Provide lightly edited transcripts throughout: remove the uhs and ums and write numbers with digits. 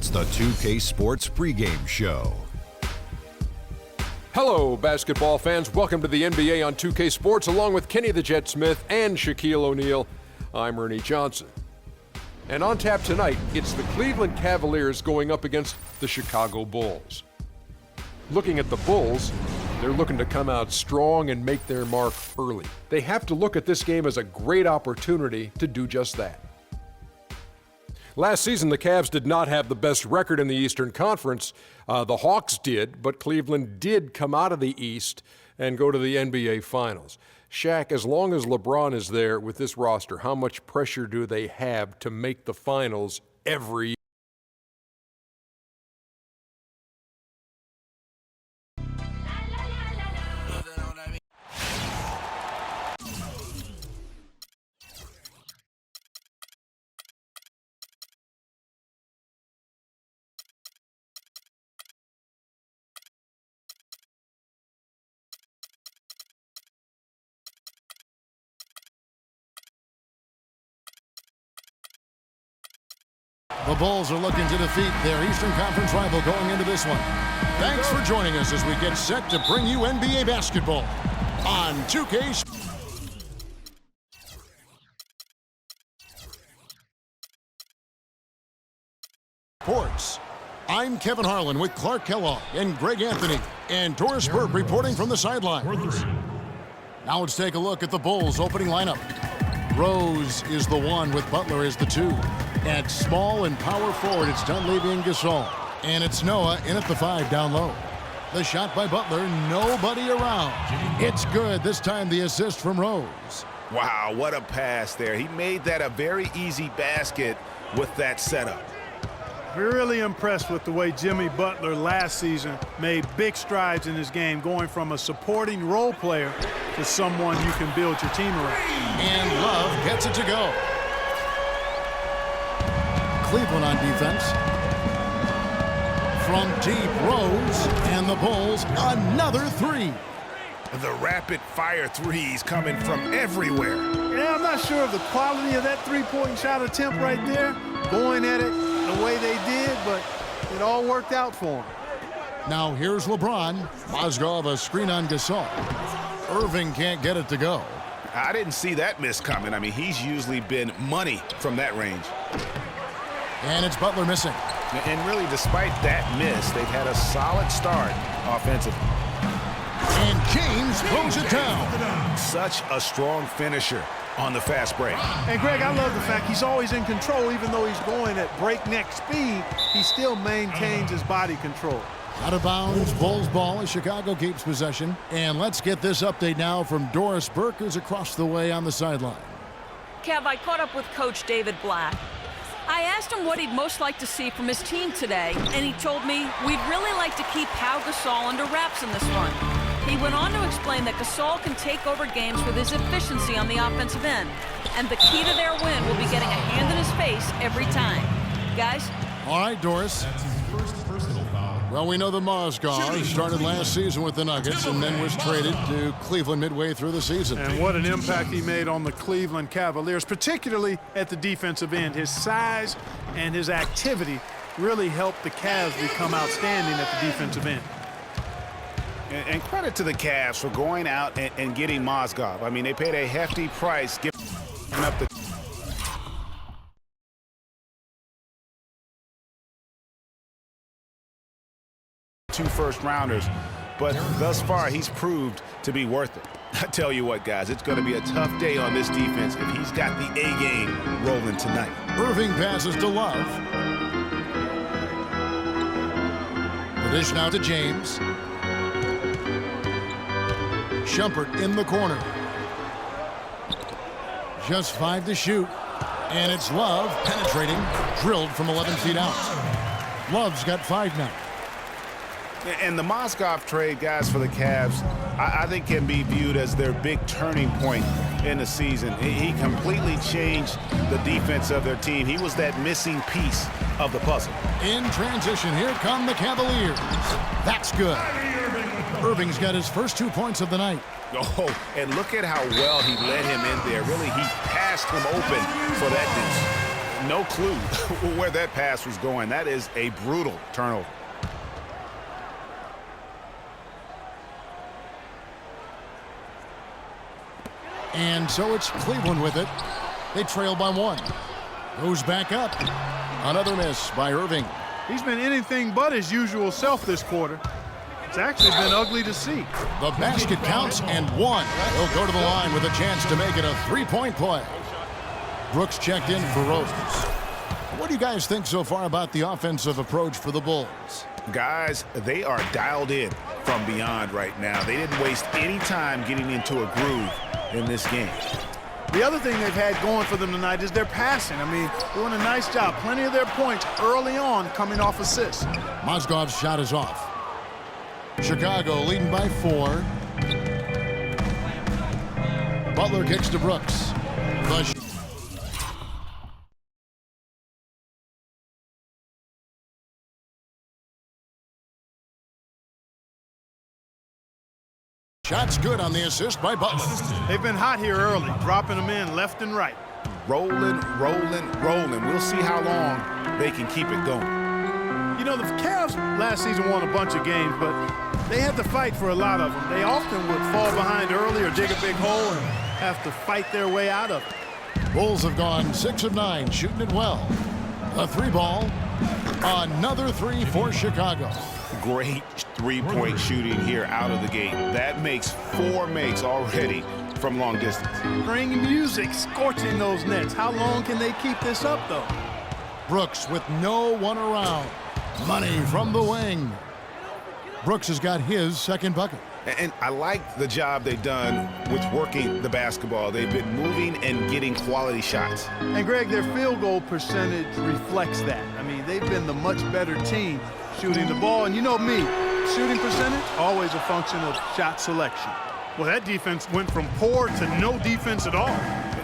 It's the 2K Sports pregame show. Hello, basketball fans. Welcome to the NBA on 2K Sports, along with Kenny the Jet Smith and Shaquille O'Neal. I'm Ernie Johnson. And on tap tonight, it's the Cleveland Cavaliers going up against the Chicago Bulls. Looking at the Bulls, they're looking to come out strong and make their mark early. They have to look at this game as a great opportunity to do just that. Last season, the Cavs did not have the best record in the Eastern Conference. The Hawks did, but Cleveland did come out of the East and go to the NBA Finals. Shaq, as long as LeBron is there with this roster, how much pressure do they have to make the Finals every year? The Bulls are looking to defeat their Eastern Conference rival going into this one. Thanks for joining us as we get set to bring you NBA basketball on 2K Sports. I'm Kevin Harlan with Clark Kellogg and Greg Anthony and Doris Burke reporting from the sidelines. Now let's take a look at the Bulls' opening lineup. Rose is the 1 with Butler as the 2. At small and power forward, it's Dunleavy and Gasol. And it's Noah in at the 5 down low. The shot by Butler, nobody around. It's good. This time the assist from Rose. Wow, what a pass there. He made that a very easy basket with that setup. Really impressed with the way Jimmy Butler last season made big strides in his game, going from a supporting role player to someone you can build your team around. And Love gets it to go. Cleveland on defense. From deep, Rose, and the Bulls, another 3. The rapid-fire threes coming from everywhere. Yeah, I'm not sure of the quality of that three-point shot attempt right there, going at it the way they did, but it all worked out for them. Now here's LeBron. Mozgov a screen on Gasol. Irving can't get it to go. I didn't see that miss coming. I mean, he's usually been money from that range. And it's Butler missing. And really, despite that miss, they've had a solid start offensively. And James throws it down. Such a strong finisher on the fast break. And Greg, I love the fact he's always in control. Even though he's going at breakneck speed, he still maintains his body control. Out of bounds, Bulls ball as Chicago keeps possession. And let's get this update now from Doris Burke, who's across the way on the sideline. Kev, I caught up with Coach David Black. I asked him what he'd most like to see from his team today, and he told me we'd really like to keep Pau Gasol under wraps in this run. He went on to explain that Gasol can take over games with his efficiency on the offensive end, and the key to their win will be getting a hand in his face every time. Guys? All right, Doris. Well, we know the Mozgov started last season with the Nuggets and then was traded to Cleveland midway through the season. And what an impact he made on the Cleveland Cavaliers, particularly at the defensive end. His size and his activity really helped the Cavs become outstanding at the defensive end. And credit to the Cavs for going out and getting Mozgov. I mean, they paid a hefty price giving up the 2 first-rounders, but thus far he's proved to be worth it. I tell you what, guys, it's going to be a tough day on this defense if he's got the A-game rolling tonight. Irving passes to Love. The dish now to James. Shumpert in the corner. Just 5 to shoot. And it's Love penetrating, drilled from 11 feet out. Love's got 5 now. And the Mozgov trade, guys, for the Cavs, I think can be viewed as their big turning point in the season. He completely changed the defense of their team. He was that missing piece of the puzzle. In transition, here come the Cavaliers. That's good. Irving's got his first 2 points of the night. Oh, and look at how well he led him in there. Really, he passed him open for that deuce. No clue where that pass was going. That is a brutal turnover. And so it's Cleveland with it. They trail by 1. Goes back up. Another miss by Irving. He's been anything but his usual self this quarter. It's actually been ugly to see. The basket counts and 1. He'll go to the line with a chance to make it a 3-point play. Brooks checked in for Rose. What do you guys think so far about the offensive approach for the Bulls? Guys, they are dialed in from beyond right now. They didn't waste any time getting into a groove in this game. The other thing they've had going for them tonight is their passing. I mean, doing a nice job. Plenty of their points early on coming off assists. Mozgov's shot is off. Chicago leading by 4. Butler kicks to Brooks. The shot's good on the assist by Butler. They've been hot here early, dropping them in left and right. Rolling, rolling, rolling. We'll see how long they can keep it going. You know, the Cavs last season won a bunch of games, but they had to fight for a lot of them. They often would fall behind early or dig a big hole and have to fight their way out of it. Bulls have gone 6 of 9, shooting it well. A 3-ball. Another 3 for Chicago. Great three-point shooting here out of the gate. That makes 4 makes already from long distance. Bring music, scorching those nets. How long can they keep this up, though? Brooks with no one around. Money from the wing. Brooks has got his second bucket. And I like the job they've done with working the basketball. They've been moving and getting quality shots. And, Greg, their field goal percentage reflects that. I mean, they've been the much better team shooting the ball. And you know me, shooting percentage, always a function of shot selection. Well, that defense went from poor to no defense at all.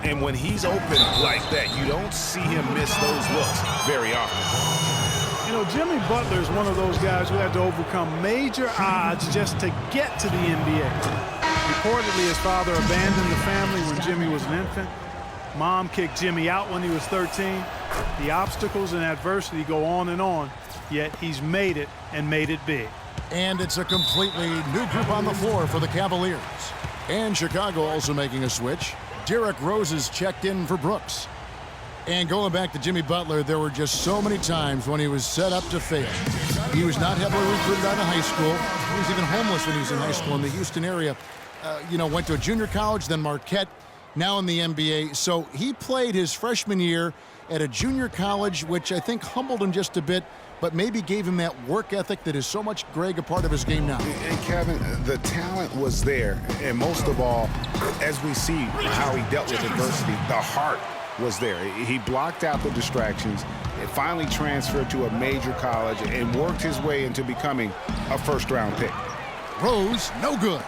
And when he's open like that, you don't see him miss those looks very often. You know, Jimmy Butler is one of those guys who had to overcome major odds just to get to the NBA. Reportedly, his father abandoned the family when Jimmy was an infant. Mom kicked Jimmy out when he was 13. The obstacles and adversity go on, yet he's made it and made it big. And it's a completely new group on the floor for the Cavaliers. And Chicago also making a switch. Derrick Rose is checked in for Brooks. And going back to Jimmy Butler, there were just so many times when he was set up to fail. He was not heavily recruited out of high school. He was even homeless when he was in high school in the Houston area. Went to a junior college, then Marquette, now in the NBA. So he played his freshman year at a junior college, which I think humbled him just a bit, but maybe gave him that work ethic that is so much, Greg, a part of his game now. And Kevin, the talent was there. And most of all, as we see how he dealt with adversity, the heart was there. He blocked out the distractions, and finally transferred to a major college and worked his way into becoming a first-round pick. Rose, no good.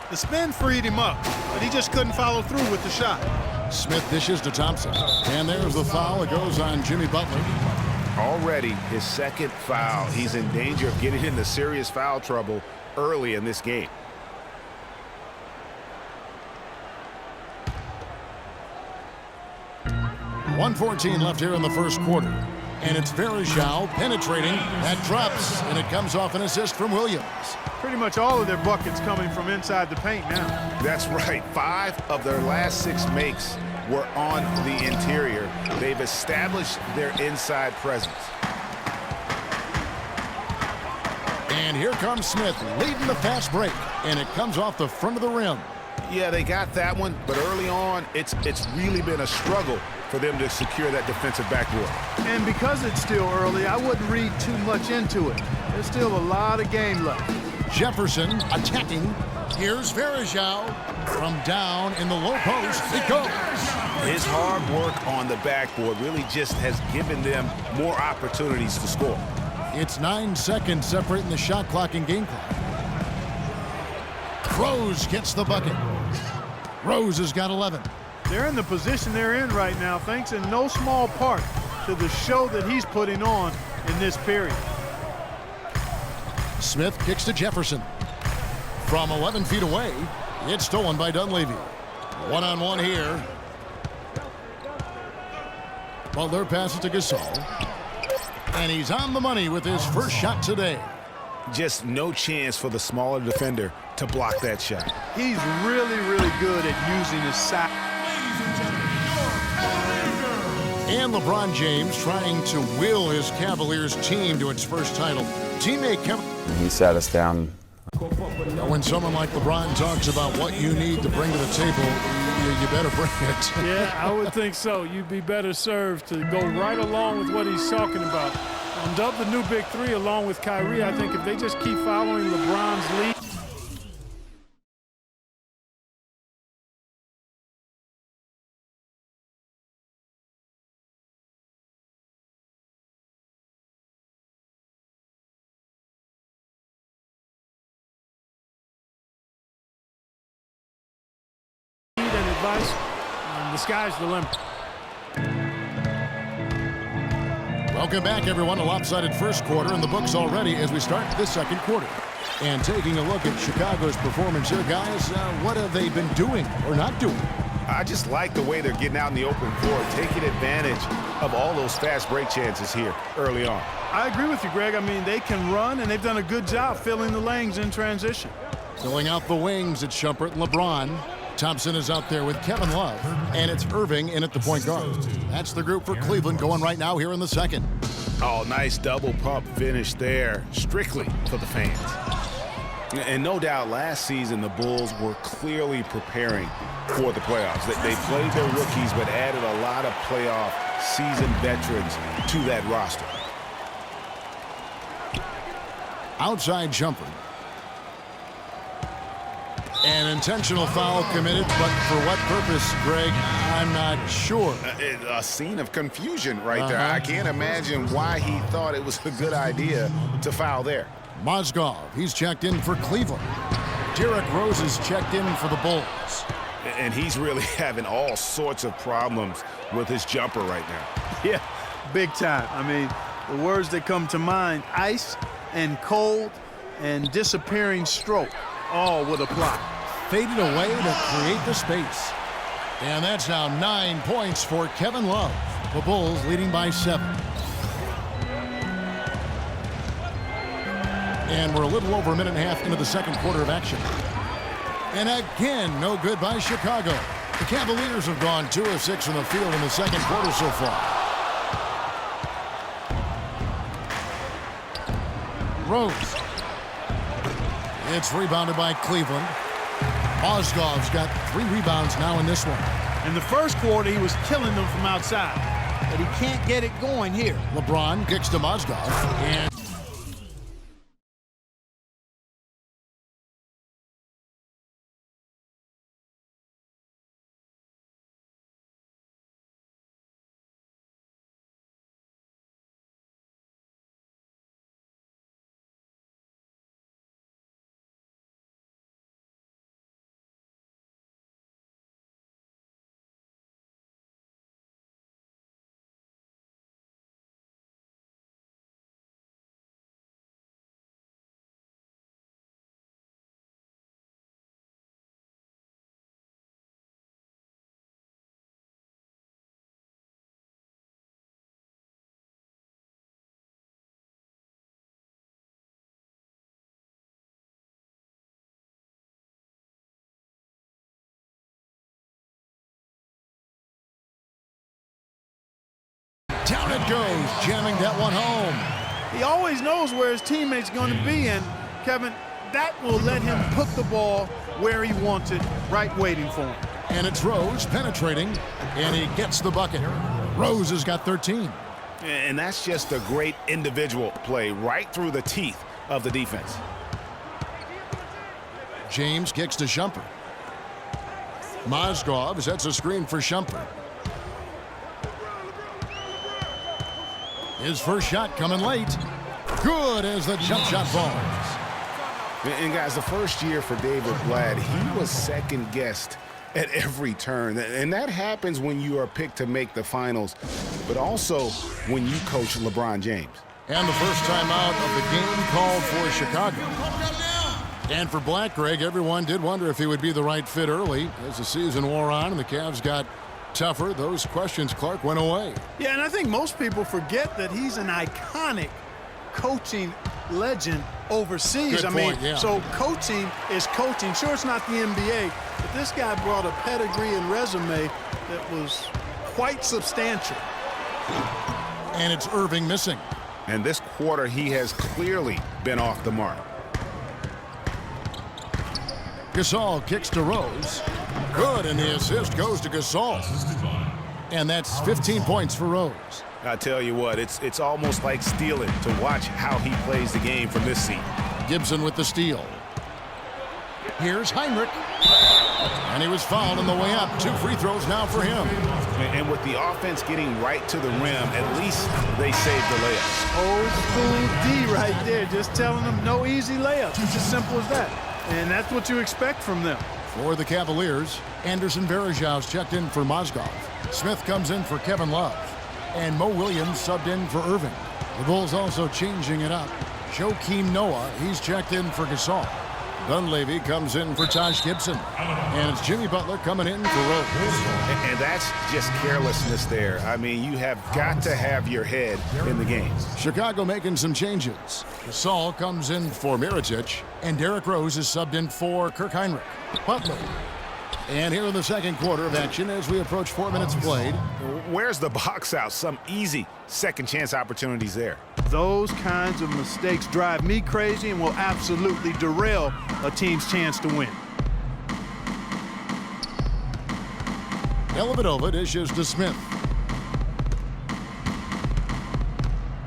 The spin freed him up, but he just couldn't follow through with the shot. Smith dishes to Thompson. And there's the foul. It goes on Jimmy Butler. Already his second foul. He's in danger of getting into serious foul trouble early in this game. .114 left here in the first quarter. And it's Verejao penetrating. That drops, and it comes off an assist from Williams. Pretty much all of their buckets coming from inside the paint now. That's right. 5 of their last 6 makes were on the interior. They've established their inside presence. And here comes Smith leading the fast break, and it comes off the front of the rim. Yeah, they got that one, but early on, it's really been a struggle for them to secure that defensive backboard. And because it's still early, I wouldn't read too much into it. There's still a lot of game left. Jefferson attacking. Here's Verejao. From down in the low post, it goes. His hard work on the backboard really just has given them more opportunities to score. It's 9 seconds separating the shot clock and game clock. Rose gets the bucket. Rose has got 11. They're in the position they're in right now, thanks in no small part to the show that he's putting on in this period. Smith kicks to Jefferson. From 11 feet away, it's stolen by Dunleavy. One-on-one here. Butler passes to Gasol. And he's on the money with his first shot today. Just no chance for the smaller defender to block that shot. He's really, really good at using his size. And LeBron James trying to will his Cavaliers team to its first title. Teammate Kevin. He sat us down. When someone like LeBron talks about what you need to bring to the table, you better bring it. Yeah, I would think so. You'd be better served to go right along with what he's talking about. And dub the new big three along with Kyrie. I think if they just keep following LeBron's lead. And advice, the sky's the limit. Welcome back, everyone. A lopsided first quarter in the books already as we start the second quarter. And taking a look at Chicago's performance here, guys, what have they been doing or not doing? I just like the way they're getting out in the open floor, taking advantage of all those fast break chances here early on. I agree with you, Greg. I mean, they can run, and they've done a good job filling the lanes in transition. Filling out the wings, it's Shumpert and LeBron. Thompson is out there with Kevin Love, and it's Irving in at the point guard. That's the group for Cleveland going right now here in the second. Oh, nice double pump finish there, strictly for the fans. And no doubt last season the Bulls were clearly preparing for the playoffs. They played their rookies but added a lot of playoff seasoned veterans to that roster. Outside Shumpert. An intentional foul committed, but for what purpose, Greg, I'm not sure. A scene of confusion right there. I can't imagine why he thought it was a good idea to foul there. Mozgov, he's checked in for Cleveland. Derrick Rose is checked in for the Bulls. And he's really having all sorts of problems with his jumper right now. Yeah, big time. I mean, the words that come to mind, ice and cold and disappearing stroke, all would apply. Faded away to create the space. And that's now 9 points for Kevin Love. The Bulls leading by 7. And we're a little over a minute and a half into the second quarter of action. And again, no good by Chicago. The Cavaliers have gone 2 of 6 from the field in the second quarter so far. Rose. It's rebounded by Cleveland. Mozgov's got 3 rebounds now in this one. In the first quarter, he was killing them from outside, but he can't get it going here. LeBron kicks to Mozgov, and down it goes, jamming that one home. He always knows where his teammate's going to be, and Kevin, that will let him put the ball where he wants it, right waiting for him. And it's Rose penetrating, and he gets the bucket. Rose has got 13. And that's just a great individual play right through the teeth of the defense. James kicks to Shumpert. Mozgov sets a screen for Shumpert. His first shot coming late. Good as the jump shot falls. And guys, the first year for David Blatt, he was second guessed at every turn. And that happens when you are picked to make the finals, but also when you coach LeBron James. And the first time out of the game called for Chicago. And for Blatt, Greg, everyone did wonder if he would be the right fit early as the season wore on and the Cavs got tougher, those questions, Clark, went away. Yeah, and I think most people forget that he's an iconic coaching legend overseas. Good point, yeah. So coaching is coaching. Sure, it's not the NBA, but this guy brought a pedigree and resume that was quite substantial. And it's Irving missing. And this quarter, he has clearly been off the mark. Gasol kicks to Rose. Good, and the assist goes to Gasol. And that's 15 points for Rose. I tell you what, it's almost like stealing to watch how he plays the game from this seat. Gibson with the steal. Here's Heinrich. And he was fouled on the way up. 2 free throws now for him. And with the offense getting right to the rim, at least they saved the layup. Old school D right there, just telling them no easy layups. It's as simple as that. And that's what you expect from them. For the Cavaliers, Anderson Varejão's checked in for Mozgov. Smith comes in for Kevin Love. And Mo Williams subbed in for Irving. The Bulls also changing it up. Joakim Noah, he's checked in for Gasol. Dunleavy comes in for Taj Gibson. And it's Jimmy Butler coming in for Rose. And that's just carelessness there. I mean, you have got to have your head in the game. Chicago making some changes. Gasol comes in for Mirotic. And Derrick Rose is subbed in for Kirk Heinrich. Butler. And here in the second quarter of action as we approach 4 minutes played. Where's the box out? Some easy second chance opportunities there. Those kinds of mistakes drive me crazy and will absolutely derail a team's chance to win. Dellavedova dishes to Smith.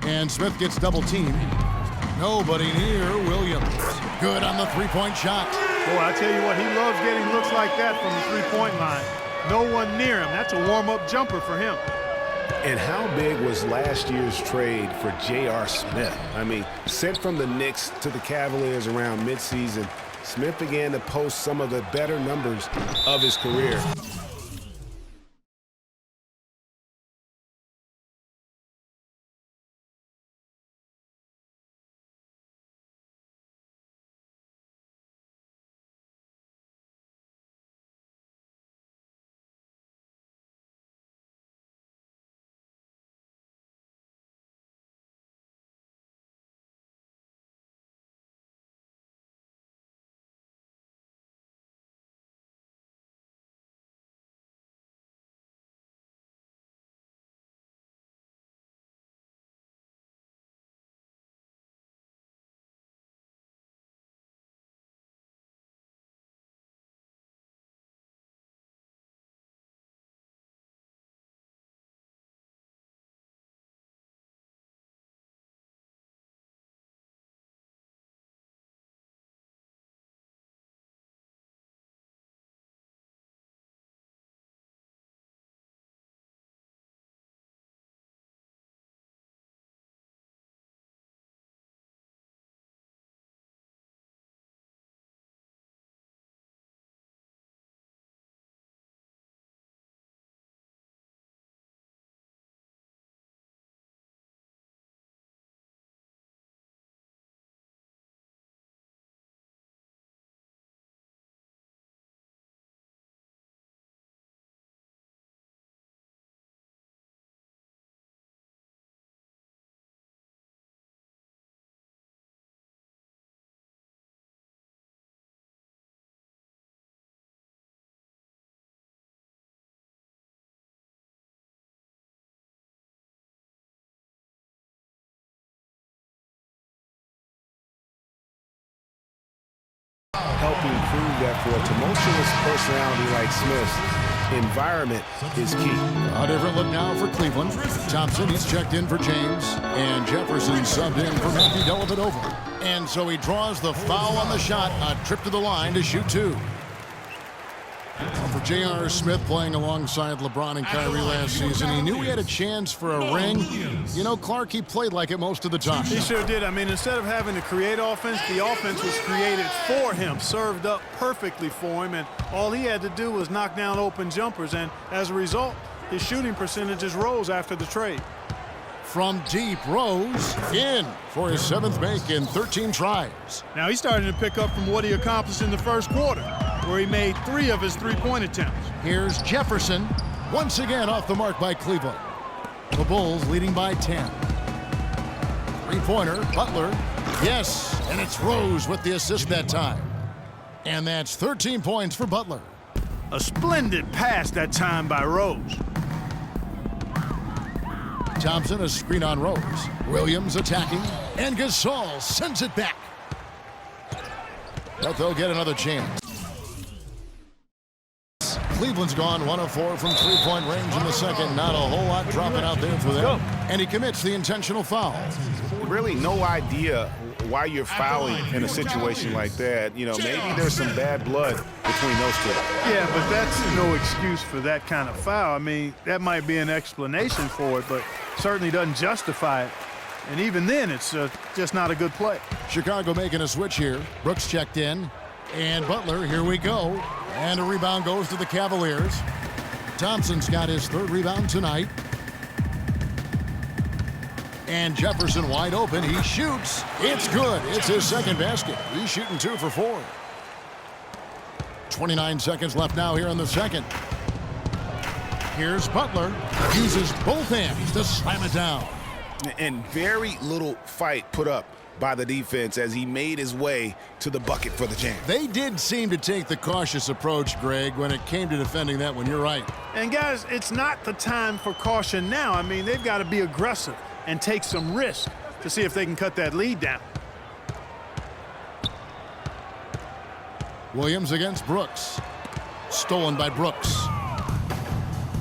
And Smith gets double teamed. Nobody near Williams. Good on the three-point shot. Boy, I tell you what, he loves getting looks like that from the three-point line. No one near him. That's a warm-up jumper for him. And how big was last year's trade for J.R. Smith? I mean, sent from the Knicks to the Cavaliers around midseason, Smith began to post some of the better numbers of his career. Helping prove that for a tumultuous personality like Smith, environment is key. A different look now for Cleveland. Thompson, he's checked in for James. And Jefferson subbed in for Matthew Dellavedova. And so he draws the foul on the shot. A trip to the line to shoot 2. For J.R. Smith playing alongside LeBron and Kyrie last season, he knew he had a chance for a ring. You know, Clark, he played like it most of the time. He sure did. I mean, instead of having to create offense, the offense was created for him, served up perfectly for him, and all he had to do was knock down open jumpers, and as a result, his shooting percentages rose after the trade. From deep, Rose in for his 7th make in 13 tries. Now he's starting to pick up from what he accomplished in the first quarter, where he made 3 of his three-point attempts. Here's Jefferson. Once again off the mark by Cleveland. The Bulls leading by 10. Three-pointer, Butler. Yes, and it's Rose with the assist that time. And that's 13 points for Butler. A splendid pass that time by Rose. Thompson, a screen on Rose. Williams attacking, and Gasol sends it back. But they'll get another chance. Cleveland's gone 1 of 4 from three-point range in the second. Not a whole lot dropping out there for them. And he commits the intentional foul. Really no idea why you're fouling in a situation like that. You know, maybe there's some bad blood between those two. Yeah, but that's no excuse for that kind of foul. I mean, that might be an explanation for it, but certainly doesn't justify it. And even then, it's just not a good play. Chicago making a switch here. Brooks checked in. And Butler, here we go. And a rebound goes to the Cavaliers. Thompson's got his third rebound tonight. And Jefferson wide open. He shoots. It's good. It's his second basket. He's shooting 2 for 4. 29 seconds left now here in the second. Here's Butler. Uses both hands to slam it down. And very little fight put up by the defense as he made his way to the bucket for the jam. They did seem to take the cautious approach, Greg, when it came to defending that one. You're right. And guys, it's not the time for caution now. I mean, they've got to be aggressive and take some risk to see if they can cut that lead down. Williams against Brooks. Stolen by Brooks.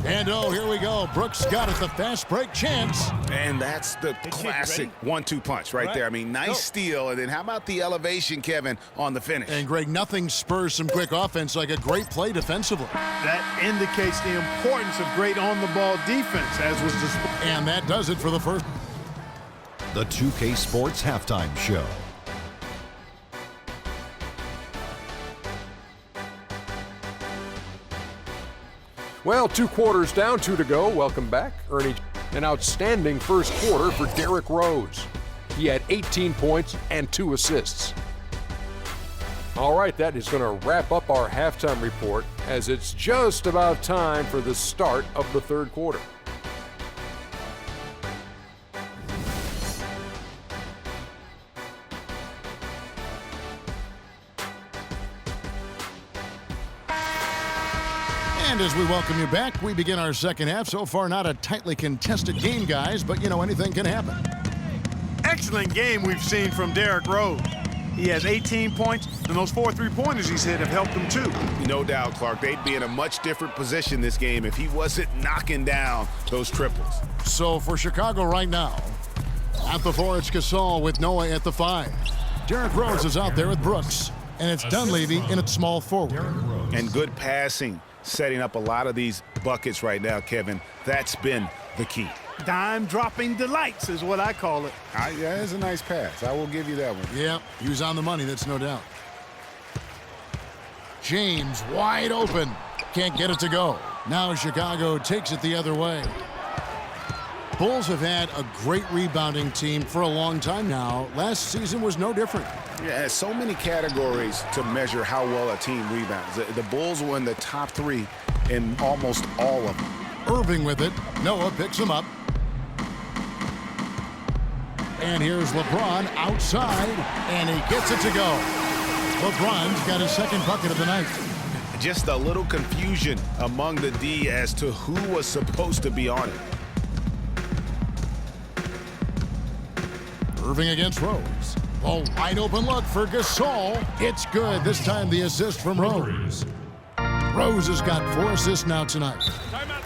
And oh, here we go. Brooks got it, the fast break chance. And that's the classic 1-2 punch right there. I mean, nice steal. And then how about the elevation, Kevin, on the finish? And Greg, nothing spurs some quick offense like a great play defensively. That indicates the importance of great on-the-ball defense, as was displayed. And that does it for the first. The 2K Sports Halftime Show. Well, 2 quarters down, 2 to go. Welcome back, Ernie. An outstanding first quarter for Derrick Rose. He had 18 points and 2 assists. All right, that is going to wrap up our halftime report as it's just about time for the start of the third quarter. And as we welcome you back, we begin our second half. So far, not a tightly contested game, guys, but you know, anything can happen. Excellent game we've seen from Derrick Rose. He has 18 points, and those 4 3-pointers he's hit have helped him too. No doubt, Clark. They'd be in a much different position this game if he wasn't knocking down those triples. So for Chicago right now, at the 4, it's Gasol with Noah at the 5. Derrick Rose is out there with Brooks, and it's Dunleavy in at small forward. And good passing, setting up a lot of these buckets right now, Kevin. That's been the key. Dime-dropping delights is what I call it. Yeah, it's a nice pass. I will give you that one. Yeah, he was on the money, that's no doubt. James wide open. Can't get it to go. Now Chicago takes it the other way. Bulls have had a great rebounding team for a long time now. Last season was no different. Yeah, so many categories to measure how well a team rebounds. The Bulls were in the top 3 in almost all of them. Irving with it. Noah picks him up. And here's LeBron outside, and he gets it to go. LeBron's got his second bucket of the night. Just a little confusion among the D as to who was supposed to be on it. Irving against Rose. A wide open look for Gasol. It's good. This time the assist from Rose. Rose has got 4 assists now tonight. Timeout.